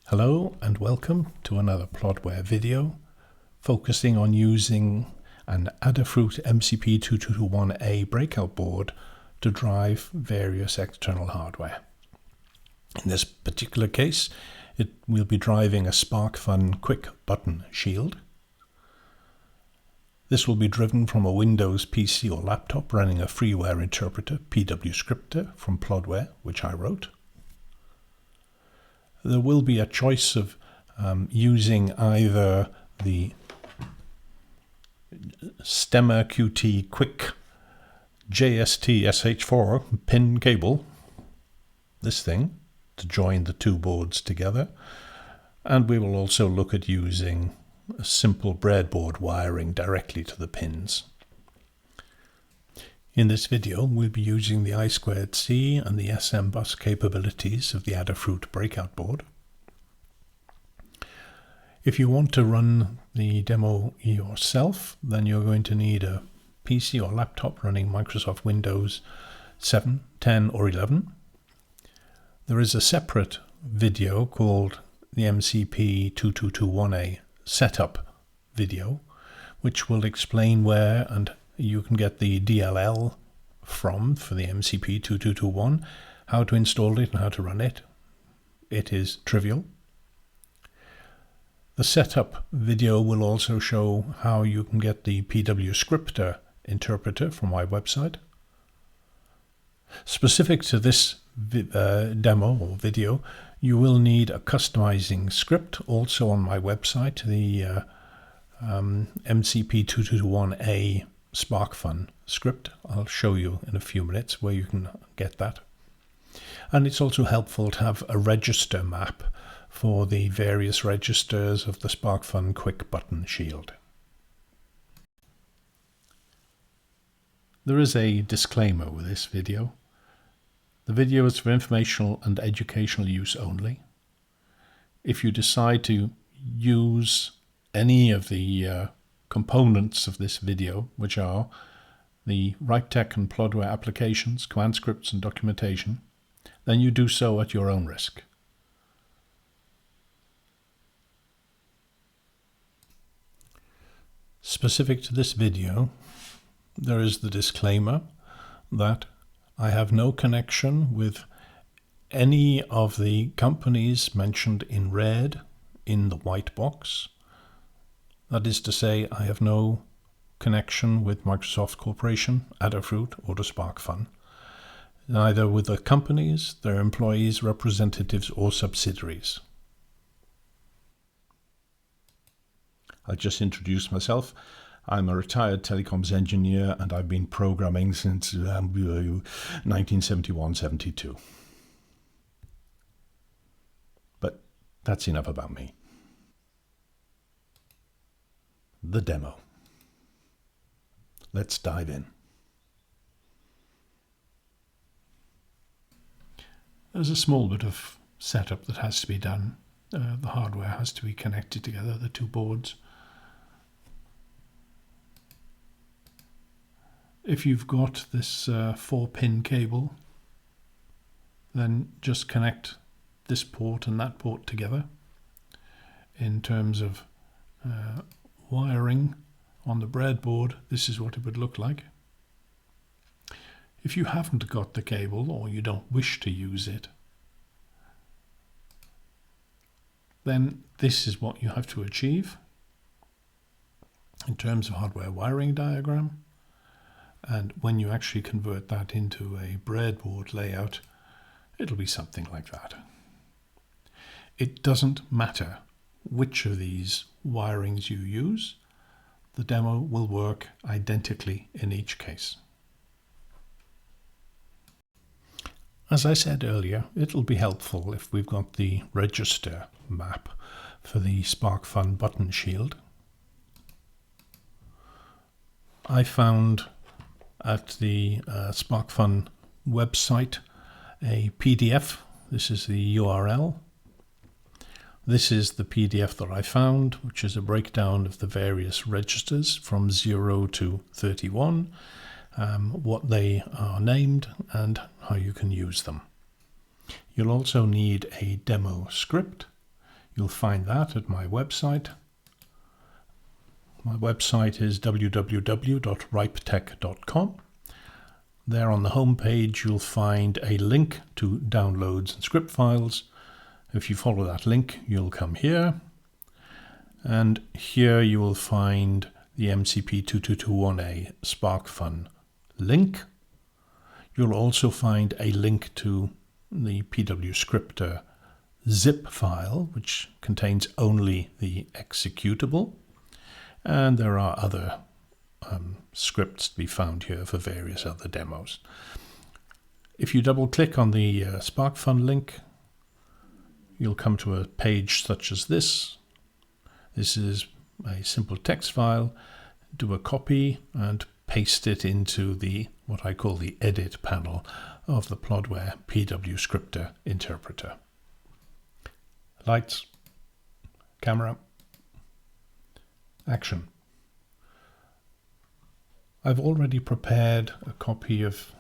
Hello and welcome to another PlodWare video focusing on using an Adafruit MCP2221A Breakout board to drive various external hardware. In this particular case, it will be driving a SPARKFUN Qwiic Button shield. This will be driven from a Windows PC or laptop running a freeware interpreter, pwScripter, from PlodWare, which I wrote. There will be a choice of using either the Stemmer QT Qwiic JST SH4 pin cable, this thing, to join the two boards together, and we will also look at using a simple breadboard wiring directly to the pins. In this video, we'll be using the I2C and the SM bus capabilities of the Adafruit Breakout board. If you want to run the demo yourself, then you're going to need a PC or laptop running Microsoft Windows 7, 10 or 11. There is a separate video called the MCP2221A setup video, which will explain where and you can get the DLL for the MCP2221, how to install it and how to run it. It is trivial. The setup video will also show how you can get the pwScripter interpreter from my website. Specific to this demo or video, you will need a customizing script also on my website, the MCP2221A SPARKFUN script. I'll show you in a few minutes where you can get that. And it's also helpful to have a register map for the various registers of the SPARKFUN Qwiic Button shield. There is a disclaimer with this video. The video is for informational and educational use only. If you decide to use any of the components of this video, which are the WriteTech and PlodWare applications, command scripts and documentation, then you do so at your own risk. Specific to this video, there is the disclaimer that I have no connection with any of the companies mentioned in red in the white box. That is to say, I have no connection with Microsoft Corporation, Adafruit, or the SPARKFUN, neither with the companies, their employees, representatives, or subsidiaries. I'll just introduce myself. I'm a retired telecoms engineer and I've been programming since 1971-72. But that's enough about me. The demo. Let's dive in. There's a small bit of setup that has to be done. The hardware has to be connected together, the two boards. If you've got this 4-pin cable, then just connect this port and that port together. In terms of wiring on the breadboard, this is what it would look like. If you haven't got the cable or you don't wish to use it, then this is what you have to achieve in terms of hardware wiring diagram. And when you actually convert that into a breadboard layout, it'll be something like that. It doesn't matter which of these wirings you use. The demo will work identically in each case. As I said earlier, it'll be helpful if we've got the register map for the SPARKFUN button shield. I found at the SPARKFUN website a PDF. This is the URL. This is the PDF that I found, which is a breakdown of the various registers from 0 to 31, what they are named and how you can use them. You'll also need a demo script. You'll find that at my website. My website is www.ripetech.com. There on the home page you'll find a link to downloads and script files. If you follow that link, you'll come here, and here you will find the MCP2221A SPARKFUN link. You'll also find a link to the pwScripter zip file, which contains only the executable, and there are other scripts to be found here for various other demos. If you double click on the SPARKFUN link, you'll come to a page such as this. This is a simple text file. Do a copy and paste it into what I call the edit panel of the PlodWare pwScripter interpreter. Lights, camera, action. I've already prepared a copy of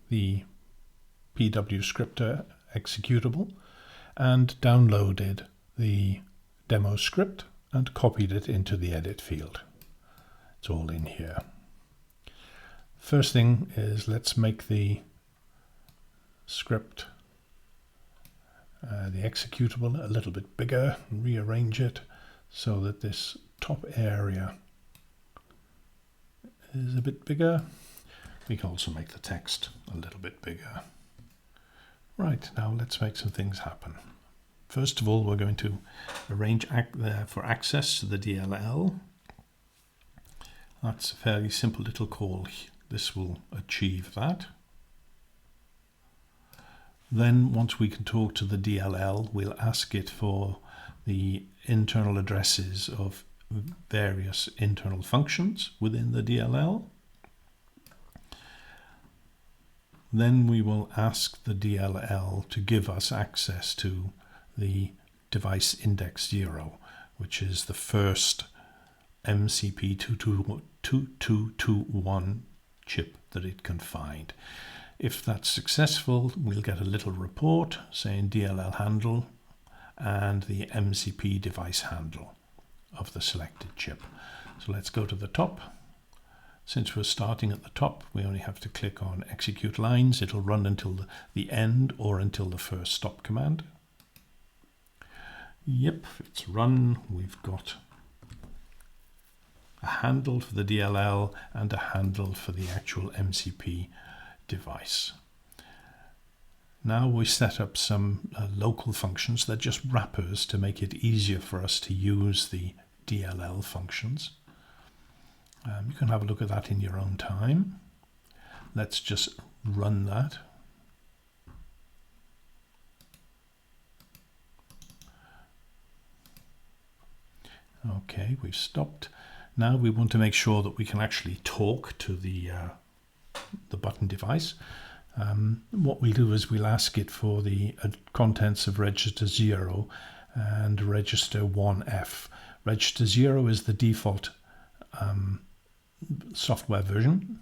the pwScripter executable and downloaded the demo script and copied it into the edit field. It's all in here. First thing is, let's make the script, the executable, a little bit bigger, and rearrange it so that this top area is a bit bigger. We can also make the text a little bit bigger. Right, now let's make some things happen. First of all, we're going to arrange for access to the DLL. That's a fairly simple little call. This will achieve that. Then once we can talk to the DLL, we'll ask it for the internal addresses of various internal functions within the DLL. Then we will ask the DLL to give us access to the device index 0, which is the first MCP2221 chip that it can find. If that's successful, we'll get a little report saying DLL handle and the MCP device handle of the selected chip. So let's go to the top. Since we're starting at the top, we only have to click on execute lines. It'll run until the end or until the first stop command. Yep, it's run. We've got a handle for the DLL and a handle for the actual MCP device. Now we set up some local functions. They're just wrappers to make it easier for us to use the DLL functions. You can have a look at that in your own time. Let's just run that. Okay, we've stopped. Now we want to make sure that we can actually talk to the button device. What we'll do is we'll ask it for the contents of register 0 and register 1F. Register 0 is the default software version.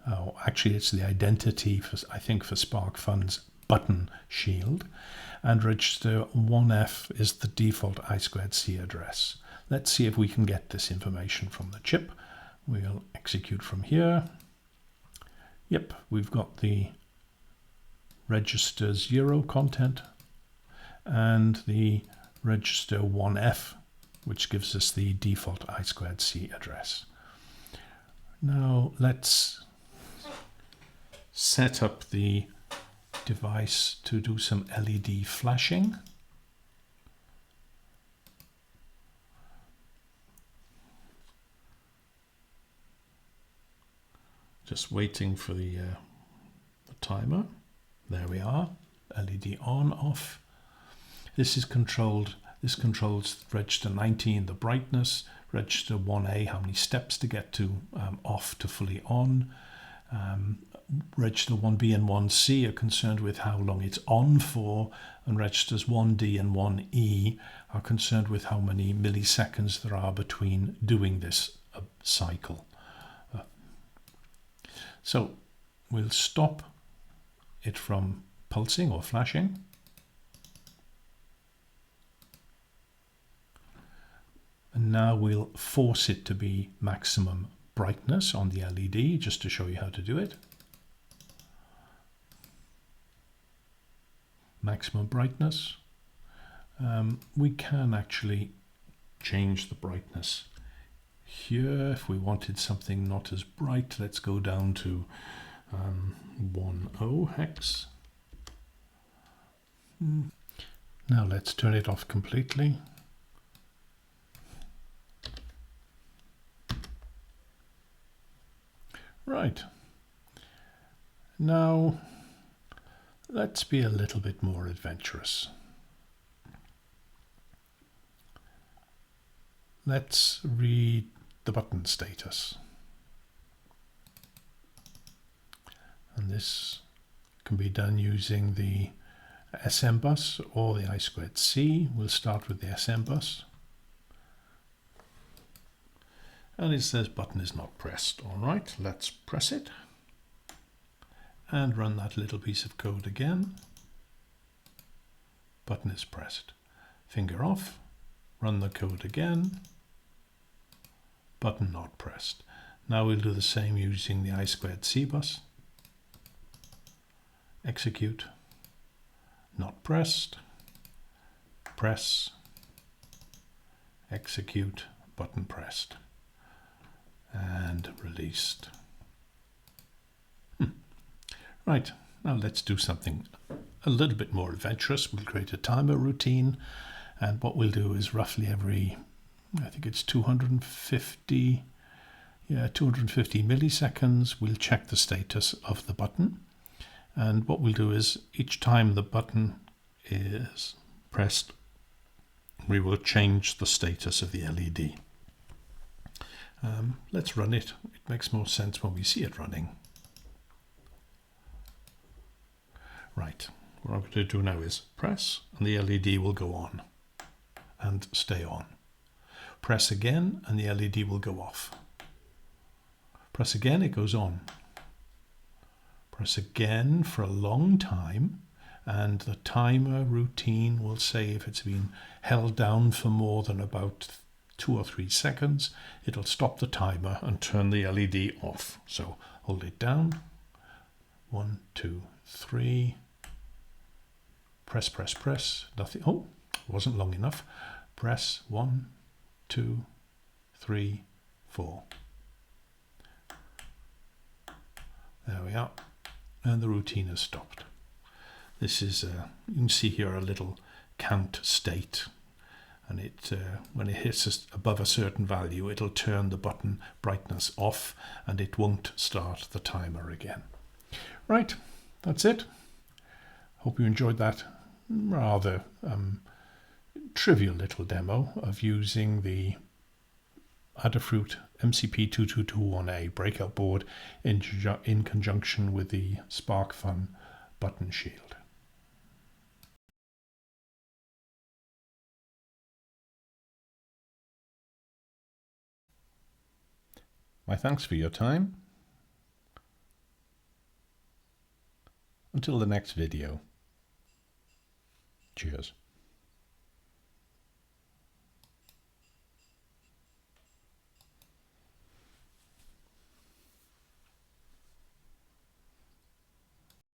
Oh, actually it's the identity for, I think, for SPARKFUN's button shield, and register 1F is the default I2C address. Let's see if we can get this information from the chip. We'll execute from here. Yep, we've got the register 0 content and the register 1F, which gives us the default I2C address. Now let's set up the device to do some LED flashing. Just waiting for the timer. There we are. LED on, off. This is controlled. This controls register 19, the brightness, register 1A, how many steps to get to off to fully on. Register 1B and 1C are concerned with how long it's on for, and registers 1D and 1E are concerned with how many milliseconds there are between doing this cycle. So we'll stop it from pulsing or flashing. Now we'll force it to be maximum brightness on the LED just to show you how to do it. Maximum brightness. We can actually change the brightness here if we wanted something not as bright. Let's go down to 10 hex. Now let's turn it off completely. Right. Now let's be a little bit more adventurous. Let's read the button status. And this can be done using the SM bus or the I2C. We'll start with the SM bus. And it says button is not pressed. All right, let's press it and run that little piece of code again. Button is pressed. Finger off, run the code again. Button not pressed. Now we'll do the same using the I2C bus. Execute, not pressed, press, execute, button pressed, and released. Right, now let's do something a little bit more adventurous. We'll create a timer routine, and what we'll do is roughly every, I think it's 250 milliseconds, we'll check the status of the button. And what we'll do is each time the button is pressed, we will change the status of the LED. Let's run it. It makes more sense when we see it running. Right, what I'm going to do now is press and the LED will go on and stay on. Press again and the LED will go off. Press again, it goes on. Press again for a long time and the timer routine will say if it's been held down for more than about 2 or 3 seconds, it'll stop the timer and turn the LED off. So hold it down. 1, 2, 3. Press, press, press. Nothing. Oh, wasn't long enough. Press 1, 2, 3, 4. There we are. And the routine has stopped. This is, you can see here a little count state. And it, when it hits above a certain value, it'll turn the button brightness off and it won't start the timer again. Right, that's it. Hope you enjoyed that rather trivial little demo of using the Adafruit MCP2221A Breakout board in conjunction with the SPARKFUN Button Shield. My thanks for your time. Until the next video. Cheers.